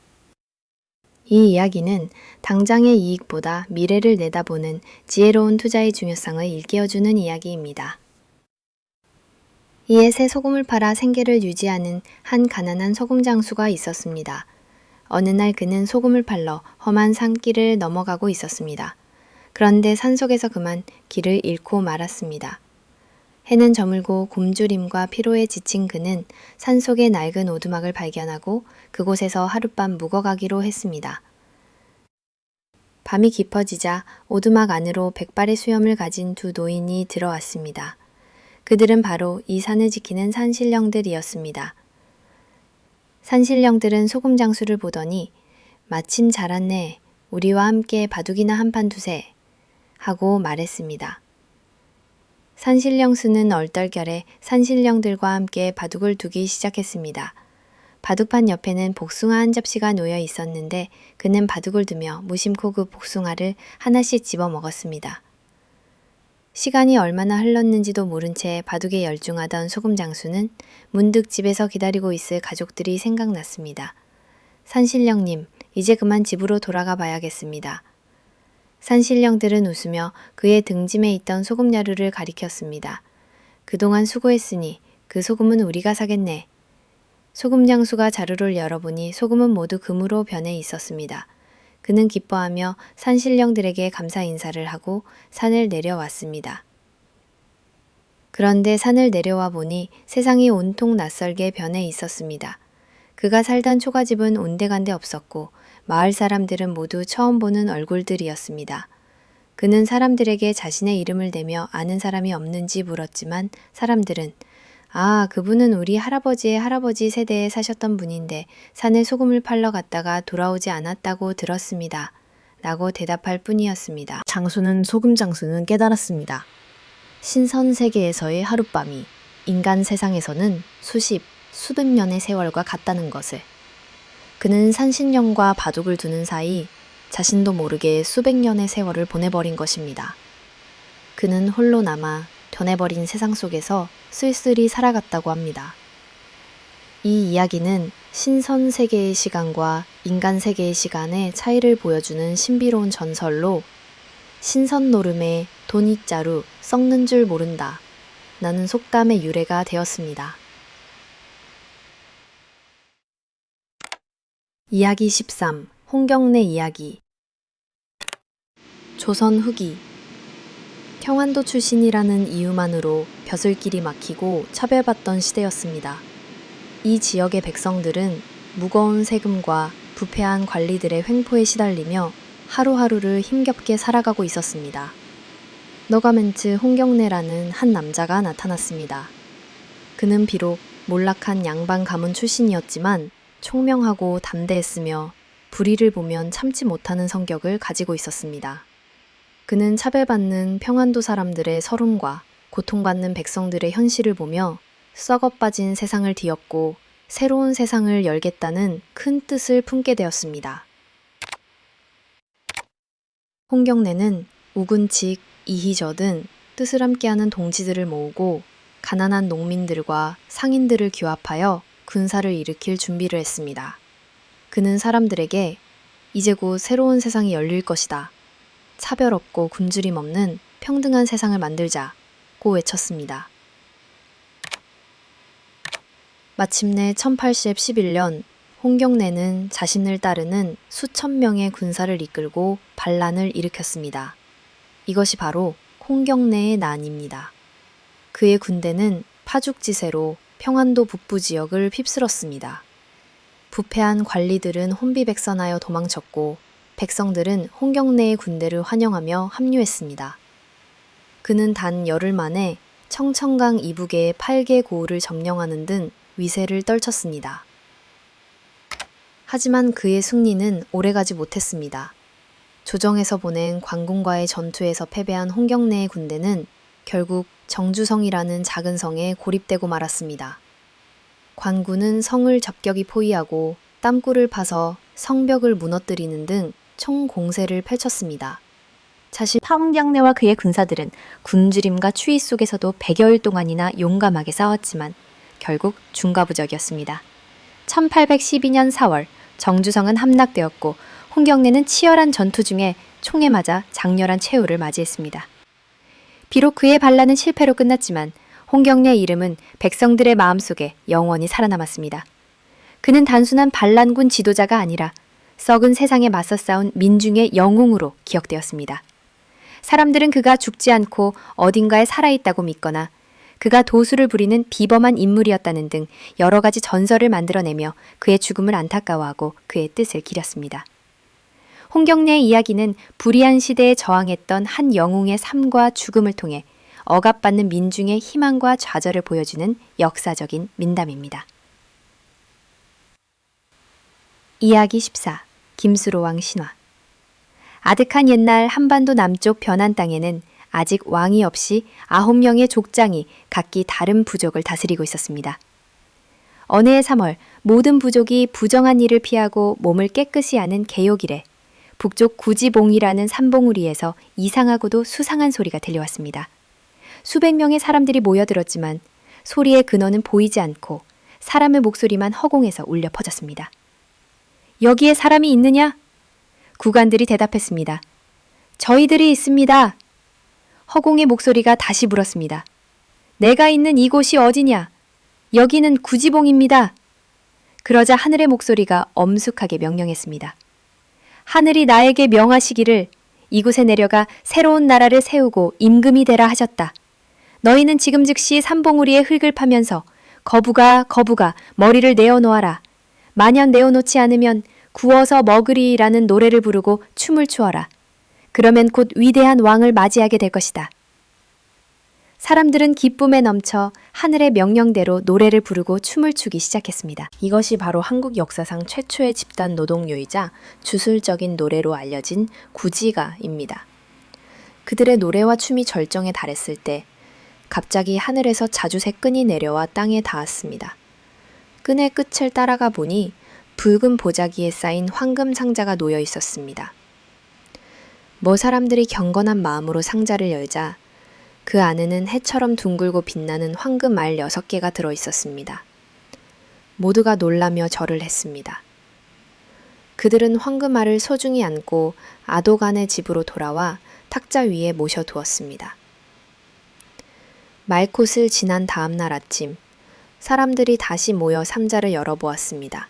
이 이야기는 당장의 이익보다 미래를 내다보는 지혜로운 투자의 중요성을 일깨워주는 이야기입니다. 이에 새 소금을 팔아 생계를 유지하는 한 가난한 소금 장수가 있었습니다. 어느 날 그는 소금을 팔러 험한 산길을 넘어가고 있었습니다. 그런데 산속에서 그만 길을 잃고 말았습니다. 해는 저물고 굶주림과 피로에 지친 그는 산속의 낡은 오두막을 발견하고 그곳에서 하룻밤 묵어가기로 했습니다. 밤이 깊어지자 오두막 안으로 100발의 수염을 가진 두 노인이 들어왔습니다. 그들은 바로 이 산을 지키는 산신령들이었습니다. 산신령들은 소금 장수를 보더니 마침 잘 왔네. 우리와 함께 바둑이나 한판 두세 하고 말했습니다. 산신령 수는 얼떨결에 산신령들과 함께 바둑을 두기 시작했습니다. 바둑판 옆에는 복숭아 한 접시가 놓여 있었는데 그는 바둑을 두며 무심코 그 복숭아를 하나씩 집어 먹었습니다. 시간이 얼마나 흘렀는지도 모른 채 바둑에 열중하던 소금 장수는 문득 집에서 기다리고 있을 가족들이 생각났습니다. 산신령님, 이제 그만 집으로 돌아가 봐야겠습니다. 산신령들은 웃으며 그의 등짐에 있던 소금야루를 가리켰습니다. 그동안 수고했으니 그 소금은 우리가 사겠네. 소금 장수가 자루를 열어보니 소금은 모두 금으로 변해 있었습니다. 그는 기뻐하며 산신령들에게 감사 인사를 하고 산을 내려왔습니다. 그런데 산을 내려와 보니 세상이 온통 낯설게 변해 있었습니다. 그가 살던 초가집은 온데간데 없었고 마을 사람들은 모두 처음 보는 얼굴들이었습니다. 그는 사람들에게 자신의 이름을 대며 아는 사람이 없는지 물었지만 사람들은 아, 그분은 우리 할아버지의 할아버지 세대에 사셨던 분인데 산에 소금을 팔러 갔다가 돌아오지 않았다고 들었습니다. 라고 대답할 뿐이었습니다. 소금 장수는 깨달았습니다. 신선 세계에서의 하룻밤이 인간 세상에서는 수백 년의 세월과 같다는 것을. 그는 산신령과 바둑을 두는 사이 자신도 모르게 수백 년의 세월을 보내버린 것입니다. 그는 홀로 남아 변해버린 세상 속에서 쓸쓸히 살아갔다고 합니다. 이 이야기는 신선 세계의 시간과 인간 세계의 시간의 차이를 보여주는 신비로운 전설로 신선 노름에 돈 있자루 썩는 줄 모른다 나는 속담의 유래가 되었습니다. 이야기 13. 홍경래 이야기. 조선 후기. 평안도 출신이라는 이유만으로 벼슬길이 막히고 차별받던 시대였습니다. 이 지역의 백성들은 무거운 세금과 부패한 관리들의 횡포에 시달리며 하루하루를 힘겹게 살아가고 있었습니다. 너가멘츠 홍경래라는 한 남자가 나타났습니다. 그는 비록 몰락한 양반 가문 출신이었지만 총명하고 담대했으며 불의를 보면 참지 못하는 성격을 가지고 있었습니다. 그는 차별받는 평안도 사람들의 서름과 고통받는 백성들의 현실을 보며 썩어빠진 세상을 뒤엎고 새로운 세상을 열겠다는 큰 뜻을 품게 되었습니다. 홍경래는 우군칙, 이희저 등 뜻을 함께하는 동지들을 모으고 가난한 농민들과 상인들을 규합하여 군사를 일으킬 준비를 했습니다. 그는 사람들에게 이제 곧 새로운 세상이 열릴 것이다. 차별 없고 굶주림 없는 평등한 세상을 만들자고 외쳤습니다. 마침내 1811년 홍경래는 자신을 따르는 수천 명의 군사를 이끌고 반란을 일으켰습니다. 이것이 바로 홍경래의 난입니다. 그의 군대는 파죽지세로 평안도 북부 지역을 휩쓸었습니다. 부패한 관리들은 혼비백산하여 도망쳤고 백성들은 홍경래의 군대를 환영하며 합류했습니다. 그는 단 열흘 만에 청천강 이북의 8개 고을을 점령하는 등 위세를 떨쳤습니다. 하지만 그의 승리는 오래가지 못했습니다. 조정에서 보낸 관군과의 전투에서 패배한 홍경래의 군대는 결국 정주성이라는 작은 성에 고립되고 말았습니다. 관군은 성을 적격이 포위하고 땀굴을 파서 성벽을 무너뜨리는 등 총공세를 펼쳤습니다. 사실 홍경래와 그의 군사들은 굶주림과 추위 속에서도 100여일 동안이나 용감하게 싸웠지만 결국 중과부적이었습니다. 1812년 4월 정주성은 함락되었고 홍경래는 치열한 전투 중에 총에 맞아 장렬한 최후를 맞이했습니다. 비록 그의 반란은 실패로 끝났지만 홍경래의 이름은 백성들의 마음속에 영원히 살아남았습니다. 그는 단순한 반란군 지도자가 아니라 썩은 세상에 맞서 싸운 민중의 영웅으로 기억되었습니다. 사람들은 그가 죽지 않고 어딘가에 살아있다고 믿거나 그가 도수를 부리는 비범한 인물이었다는 등 여러 가지 전설을 만들어내며 그의 죽음을 안타까워하고 그의 뜻을 기렸습니다. 홍경래의 이야기는 불의한 시대에 저항했던 한 영웅의 삶과 죽음을 통해 억압받는 민중의 희망과 좌절을 보여주는 역사적인 민담입니다. 이야기 14. 김수로왕 신화. 아득한 옛날 한반도 남쪽 변한 땅에는 아직 왕이 없이 9명의 족장이 각기 다른 부족을 다스리고 있었습니다. 어느 해 3월 모든 부족이 부정한 일을 피하고 몸을 깨끗이 하는 개욕일에 북쪽 구지봉이라는 산봉우리에서 이상하고도 수상한 소리가 들려왔습니다. 수백 명의 사람들이 모여들었지만 소리의 근원은 보이지 않고 사람의 목소리만 허공에서 울려 퍼졌습니다. 여기에 사람이 있느냐? 구관들이 대답했습니다. 저희들이 있습니다. 허공의 목소리가 다시 물었습니다. 내가 있는 이곳이 어디냐? 여기는 구지봉입니다. 그러자 하늘의 목소리가 엄숙하게 명령했습니다. 하늘이 나에게 명하시기를 이곳에 내려가 새로운 나라를 세우고 임금이 되라 하셨다. 너희는 지금 즉시 산봉우리의 흙을 파면서 거부가 머리를 내어놓아라. 만약 내어놓지 않으면 구워서 먹으리라는 노래를 부르고 춤을 추어라. 그러면 곧 위대한 왕을 맞이하게 될 것이다. 사람들은 기쁨에 넘쳐 하늘의 명령대로 노래를 부르고 춤을 추기 시작했습니다. 이것이 바로 한국 역사상 최초의 집단 노동요이자 주술적인 노래로 알려진 구지가입니다. 그들의 노래와 춤이 절정에 달했을 때 갑자기 하늘에서 자주새 끈이 내려와 땅에 닿았습니다. 끈의 끝을 따라가 보니 붉은 보자기에 쌓인 황금 상자가 놓여 있었습니다. 사람들이 경건한 마음으로 상자를 열자 그 안에는 해처럼 둥글고 빛나는 황금 알 6개가 들어 있었습니다. 모두가 놀라며 절을 했습니다. 그들은 황금 알을 소중히 안고 아도간의 집으로 돌아와 탁자 위에 모셔두었습니다. 말콧을 지난 다음 날 아침, 사람들이 다시 모여 상자를 열어보았습니다.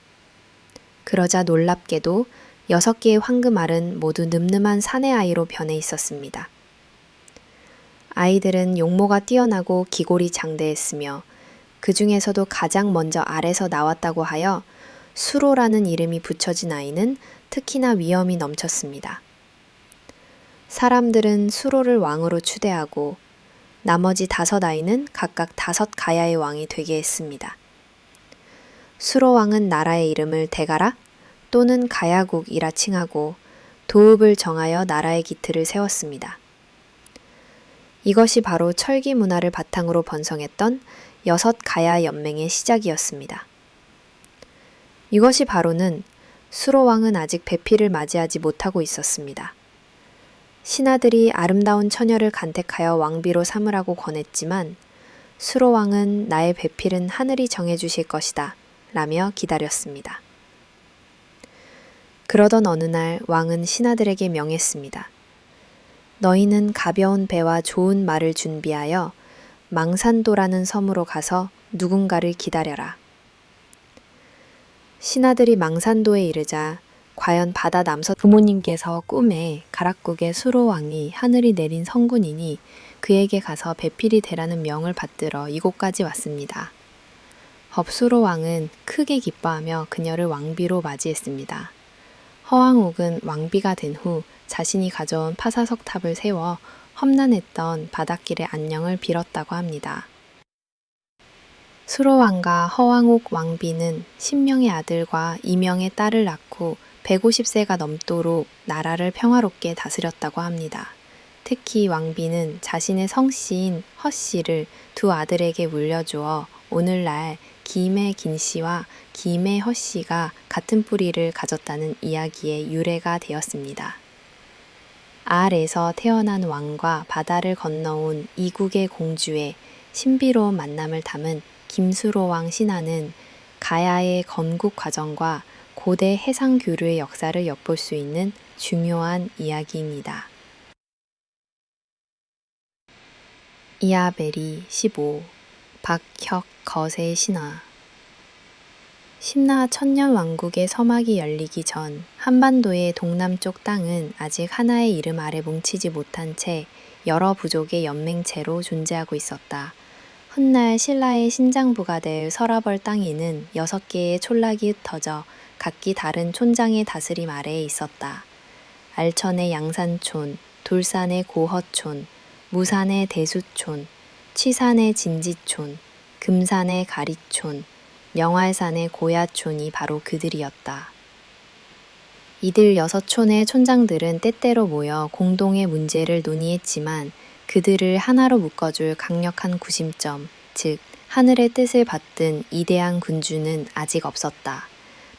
그러자 놀랍게도 6개의 황금알은 모두 늠름한 사내 아이로 변해 있었습니다. 아이들은 용모가 뛰어나고 기골이 장대했으며 그 중에서도 가장 먼저 알에서 나왔다고 하여 수로라는 이름이 붙여진 아이는 특히나 위엄이 넘쳤습니다. 사람들은 수로를 왕으로 추대하고 나머지 5아이는 각각 5가야의 왕이 되게 했습니다. 수로왕은 나라의 이름을 대가라 또는 가야국이라 칭하고 도읍을 정하여 나라의 기틀을 세웠습니다. 이것이 바로 철기 문화를 바탕으로 번성했던 6가야 연맹의 시작이었습니다. 이것이 바로는 수로왕은 아직 배필을 맞이하지 못하고 있었습니다. 신하들이 아름다운 처녀를 간택하여 왕비로 삼으라고 권했지만 수로왕은 나의 배필은 하늘이 정해주실 것이다 라며 기다렸습니다. 그러던 어느 날 왕은 신하들에게 명했습니다. 너희는 가벼운 배와 좋은 말을 준비하여 망산도라는 섬으로 가서 누군가를 기다려라. 신하들이 망산도에 이르자 과연 바다 남서 부모님께서 꿈에 가락국의 수로왕이 하늘이 내린 성군이니 그에게 가서 배필이 되라는 명을 받들어 이곳까지 왔습니다. 헙수로왕은 크게 기뻐하며 그녀를 왕비로 맞이했습니다. 허왕옥은 왕비가 된 후 자신이 가져온 파사석탑을 세워 험난했던 바닷길의 안녕을 빌었다고 합니다. 수로왕과 허왕옥 왕비는 10명의 아들과 2명의 딸을 낳고 150세가 넘도록 나라를 평화롭게 다스렸다고 합니다. 특히 왕비는 자신의 성씨인 허씨를 2 아들에게 물려주어 오늘날 김의 긴씨와 김의 허씨가 같은 뿌리를 가졌다는 이야기의 유래가 되었습니다. 알에서 태어난 왕과 바다를 건너온 이국의 공주의 신비로운 만남을 담은 김수로왕 신화는 가야의 건국 과정과 고대 해상 교류의 역사를 엿볼 수 있는 중요한 이야기입니다. 이아베리 15 박혁 거세 신화 신라 천년왕국의 서막이 열리기 전 한반도의 동남쪽 땅은 아직 하나의 이름 아래 뭉치지 못한 채 여러 부족의 연맹체로 존재하고 있었다. 훗날 신라의 신장부가 될 서라벌 땅에는 6개의 촌락이 흩어져 각기 다른 촌장의 다스림 아래에 있었다. 알천의 양산촌, 돌산의 고허촌, 무산의 대수촌, 치산의 진지촌, 금산의 가리촌, 영활산의 고야촌이 바로 그들이었다. 이들 6촌의 촌장들은 때때로 모여 공동의 문제를 논의했지만 그들을 하나로 묶어줄 강력한 구심점, 즉 하늘의 뜻을 받든 이대한 군주는 아직 없었다.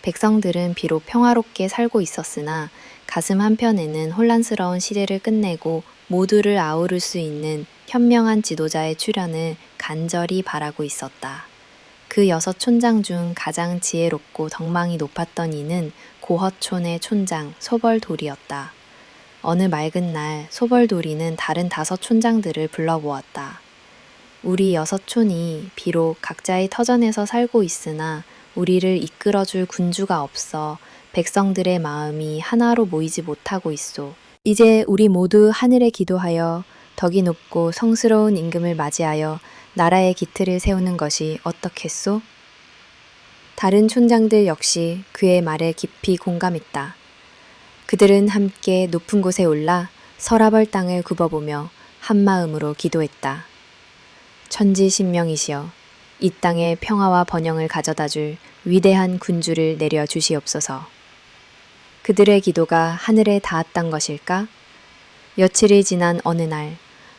백성들은 비록 평화롭게 살고 있었으나 가슴 한편에는 혼란스러운 시대를 끝내고 모두를 아우를 수 있는 현명한 지도자의 출현을 간절히 바라고 있었다. 그 6촌장 중 가장 지혜롭고 덕망이 높았던 이는 고허촌의 촌장 소벌돌이었다. 어느 맑은 날 소벌돌이는 다른 5촌장들을 불러보았다. 우리 6촌이 비록 각자의 터전에서 살고 있으나 우리를 이끌어줄 군주가 없어 백성들의 마음이 하나로 모이지 못하고 있소. 이제 우리 모두 하늘에 기도하여 덕이 높고 성스러운 임금을 맞이하여 나라의 기틀을 세우는 것이 어떻겠소? 다른 촌장들 역시 그의 말에 깊이 공감했다. 그들은 함께 높은 곳에 올라 서라벌 땅을 굽어보며 한마음으로 기도했다. 천지신명이시여, 이 땅에 평화와 번영을 가져다 줄 위대한 군주를 내려 주시옵소서. 그들의 기도가 하늘에 닿았던 것일까? 며칠이 지난 어느 날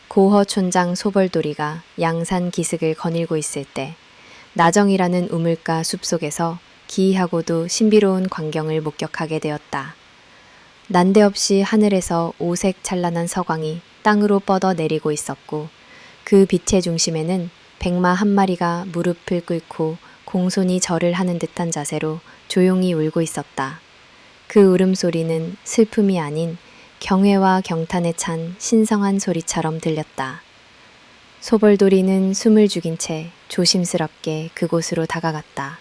고허촌장 소벌돌이가 양산 기슭을 거닐고 있을 때 나정이라는 우물가 숲속에서 기이하고도 신비로운 광경을 목격하게 되었다. 난데없이 하늘에서 오색 찬란한 서광이 땅으로 뻗어 내리고 있었고 그 빛의 중심에는 백마 한 마리가 무릎을 꿇고 공손히 절을 하는 듯한 자세로 조용히 울고 있었다. 그 울음소리는 슬픔이 아닌 경외와 경탄에 찬 신성한 소리처럼 들렸다. 소벌돌이는 숨을 죽인 채 조심스럽게 그곳으로 다가갔다.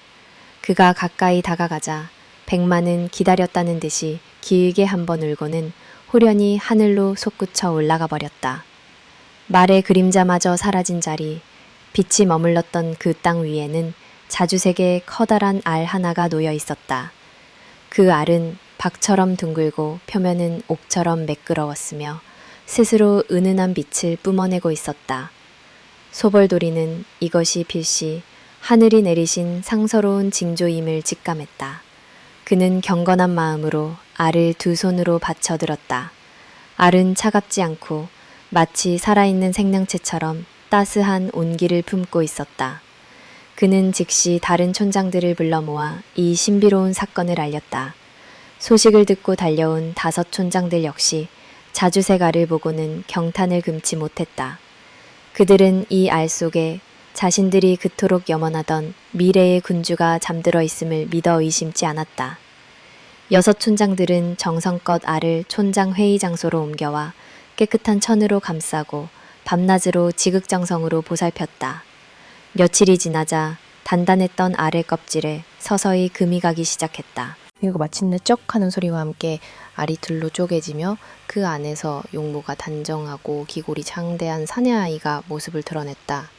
그가 가까이 다가가자 백마는 기다렸다는 듯이 길게 한번 울고는 호련히 하늘로 솟구쳐 올라가 버렸다. 말의 그림자마저 사라진 자리, 빛이 머물렀던 그 땅 위에는 자주색의 커다란 알 하나가 놓여 있었다. 그 알은 박처럼 둥글고 표면은 옥처럼 매끄러웠으며 스스로 은은한 빛을 뿜어내고 있었다. 소벌돌이는 이것이 필시 하늘이 내리신 상서로운 징조임을 직감했다. 그는 경건한 마음으로 알을 두 손으로 받쳐들었다. 알은 차갑지 않고 마치 살아있는 생명체처럼 따스한 온기를 품고 있었다. 그는 즉시 다른 촌장들을 불러 모아 이 신비로운 사건을 알렸다. 소식을 듣고 달려온 5 촌장들 역시 자주색 알을 보고는 경탄을 금치 못했다. 그들은 이 알 속에 자신들이 그토록 염원하던 미래의 군주가 잠들어 있음을 믿어 의심치 않았다. 6 촌장들은 정성껏 알을 촌장 회의 장소로 옮겨와 깨끗한 천으로 감싸고 밤낮으로 지극정성으로 보살폈다. 며칠이 지나자 단단했던 알의 껍질에 서서히 금이 가기 시작했다. 그리고 마침내 쩍 하는 소리와 함께 알이 둘로 쪼개지며 그 안에서 용모가 단정하고 기골이 장대한 사내아이가 모습을 드러냈다.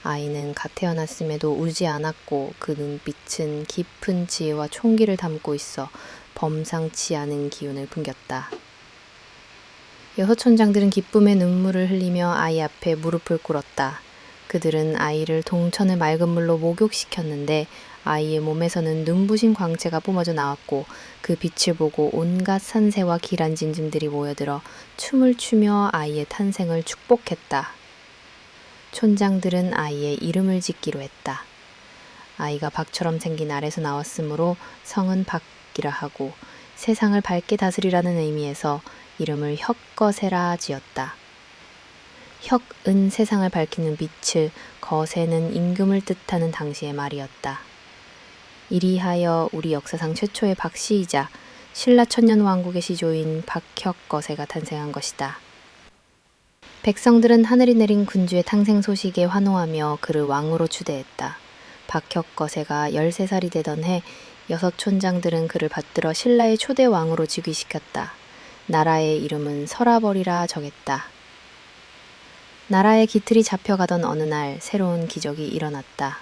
아이는 갓 태어났음에도 울지 않았고 그 눈빛은 깊은 지혜와 총기를 담고 있어 범상치 않은 기운을 풍겼다. 6 촌장들은 기쁨의 눈물을 흘리며 아이 앞에 무릎을 꿇었다. 그들은 아이를 동천의 맑은 물로 목욕시켰는데 아이의 몸에서는 눈부신 광채가 뿜어져 나왔고 그 빛을 보고 온갖 산새와 기란짐승들이 모여들어 춤을 추며 아이의 탄생을 축복했다. 촌장들은 아이의 이름을 짓기로 했다. 아이가 박처럼 생긴 알에서 나왔으므로 성은 박이라 하고 세상을 밝게 다스리라는 의미에서 이름을 혁거세라 지었다. 혁은 세상을 밝히는 빛을, 거세는 임금을 뜻하는 당시의 말이었다. 이리하여 우리 역사상 최초의 박씨이자 신라 천년왕국의 시조인 박혁거세가 탄생한 것이다. 백성들은 하늘이 내린 군주의 탄생 소식에 환호하며 그를 왕으로 추대했다. 박혁거세가 13살이 되던 해 6 촌장들은 그를 받들어 신라의 초대 왕으로 즉위시켰다. 나라의 이름은 서라벌이라 정했다. 나라의 기틀이 잡혀가던 어느 날 새로운 기적이 일어났다.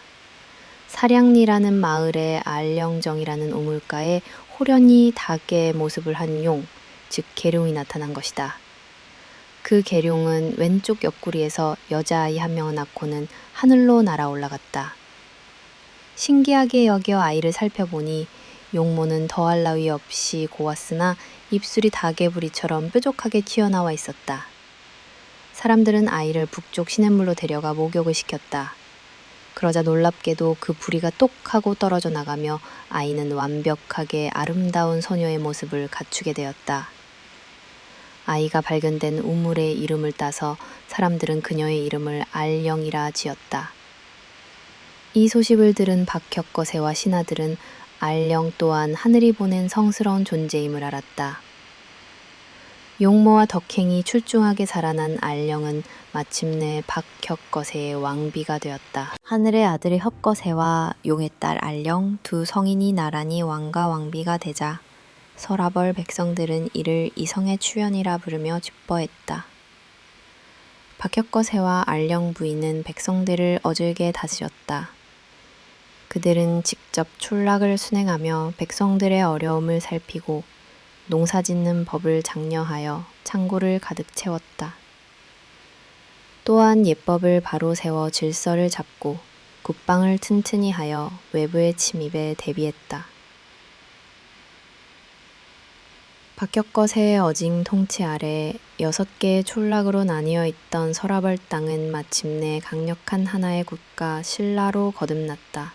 사량리라는 마을의 알령정이라는 우물가에 호련히 닭의 모습을 한 용, 즉 계룡이 나타난 것이다. 그 계룡은 왼쪽 옆구리에서 여자아이 1명을 낳고는 하늘로 날아 올라갔다. 신기하게 여겨 아이를 살펴보니 용모는 더할 나위 없이 고왔으나 입술이 닭의 부리처럼 뾰족하게 튀어나와 있었다. 사람들은 아이를 북쪽 시냇물로 데려가 목욕을 시켰다. 그러자 놀랍게도 그 부리가 똑 하고 떨어져 나가며 아이는 완벽하게 아름다운 소녀의 모습을 갖추게 되었다. 아이가 발견된 우물의 이름을 따서 사람들은 그녀의 이름을 알령이라 지었다. 이 소식을 들은 박혁거세와 신하들은 알령 또한 하늘이 보낸 성스러운 존재임을 알았다. 용모와 덕행이 출중하게 살아난 알령은 마침내 박혁거세의 왕비가 되었다. 하늘의 아들 혁거세와 용의 딸 알령 2 성인이 나란히 왕과 왕비가 되자 서라벌 백성들은 이를 이성의 출현이라 부르며 기뻐했다. 박혁거세와 알령 부인은 백성들을 어질게 다스렸다. 그들은 직접 촌락을 순행하며 백성들의 어려움을 살피고 농사짓는 법을 장려하여 창고를 가득 채웠다. 또한 예법을 바로 세워 질서를 잡고 국방을 튼튼히 하여 외부의 침입에 대비했다. 박혁거세의 어징 통치 아래 6개의 촌락으로 나뉘어 있던 서라벌 땅은 마침내 강력한 하나의 국가 신라로 거듭났다.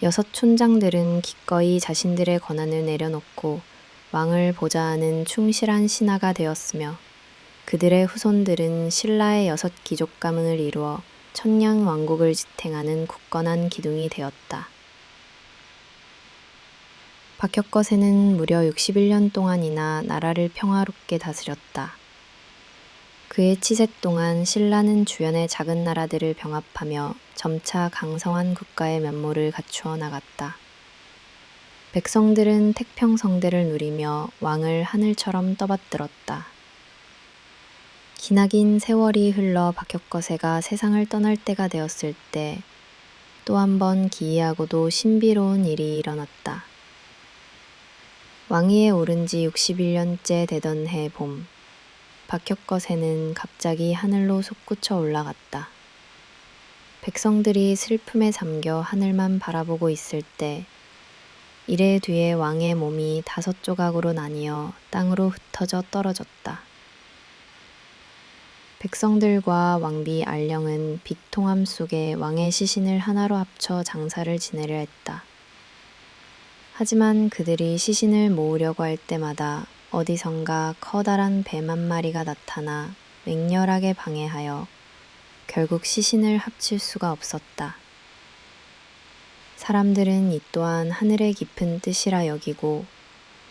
6 촌장들은 기꺼이 자신들의 권한을 내려놓고 왕을 보좌하는 충실한 신하가 되었으며 그들의 후손들은 신라의 6 귀족 가문을 이루어 천냥 왕국을 지탱하는 굳건한 기둥이 되었다. 박혁거세는 무려 61년 동안이나 나라를 평화롭게 다스렸다. 그의 치세 동안 신라는 주변의 작은 나라들을 병합하며 점차 강성한 국가의 면모를 갖추어 나갔다. 백성들은 태평성대를 누리며 왕을 하늘처럼 떠받들었다. 기나긴 세월이 흘러 박혁거세가 세상을 떠날 때가 되었을 때 또 한 번 기이하고도 신비로운 일이 일어났다. 왕위에 오른 지 61년째 되던 해 봄, 박혁거세는 갑자기 하늘로 솟구쳐 올라갔다. 백성들이 슬픔에 잠겨 하늘만 바라보고 있을 때 이래 뒤에 왕의 몸이 5조각으로 나뉘어 땅으로 흩어져 떨어졌다. 백성들과 왕비 알령은 빅통함 속에 왕의 시신을 하나로 합쳐 장사를 지내려 했다. 하지만 그들이 시신을 모으려고 할 때마다 어디선가 커다란 뱀 한 마리가 나타나 맹렬하게 방해하여 결국 시신을 합칠 수가 없었다. 사람들은 이 또한 하늘의 깊은 뜻이라 여기고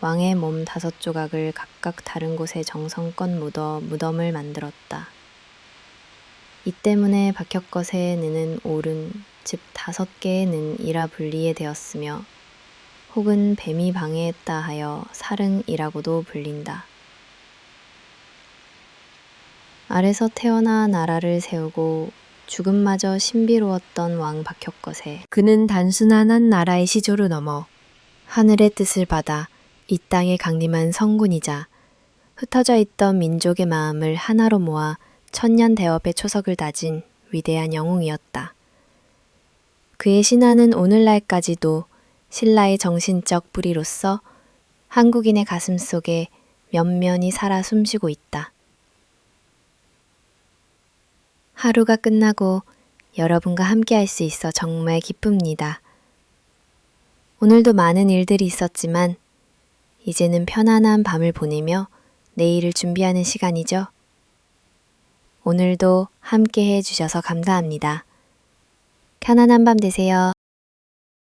왕의 몸 5조각을 각각 다른 곳에 정성껏 묻어 무덤을 만들었다. 이 때문에 박혁거세의 느는 오른, 즉 5개의 는이라 분리에 되었으며 혹은 뱀이 방해했다 하여 사릉이라고도 불린다. 알에서 태어나 나라를 세우고 죽음마저 신비로웠던 왕 박혁거세. 그는 단순한 한 나라의 시조로 넘어 하늘의 뜻을 받아 이 땅에 강림한 성군이자 흩어져 있던 민족의 마음을 하나로 모아 천년 대업의 초석을 다진 위대한 영웅이었다. 그의 신화는 오늘날까지도 신라의 정신적 뿌리로서 한국인의 가슴 속에 면면이 살아 숨쉬고 있다. 하루가 끝나고 여러분과 함께 할 수 있어 정말 기쁩니다. 오늘도 많은 일들이 있었지만 이제는 편안한 밤을 보내며 내일을 준비하는 시간이죠. 오늘도 함께 해주셔서 감사합니다. 편안한 밤 되세요.